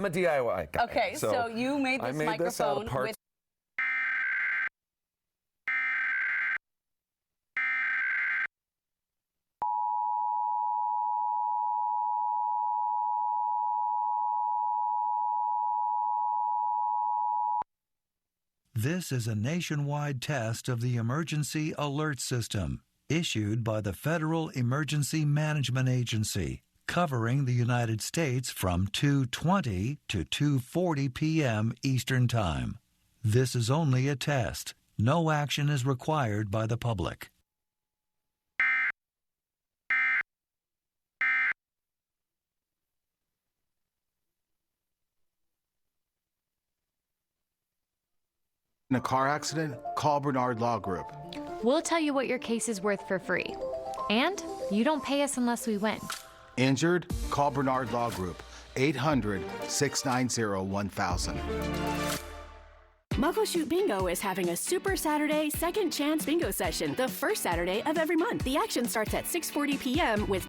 I'm a DIY guy. Okay, so you made this microphone with... This is a nationwide test of the Emergency Alert System, issued by the Federal Emergency Management Agency, covering the United States from 2:20 to 2:40 p.m. Eastern Time. This is only a test. No action is required by the public. In a car accident, call Bernard Law Group. We'll tell you what your case is worth for free. And you don't pay us unless we win. Injured? Call Bernard Law Group. 800-690-1000. Muckleshoot Bingo is having a Super Saturday Second Chance Bingo session the first Saturday of every month. The action starts at 6:40 p.m. with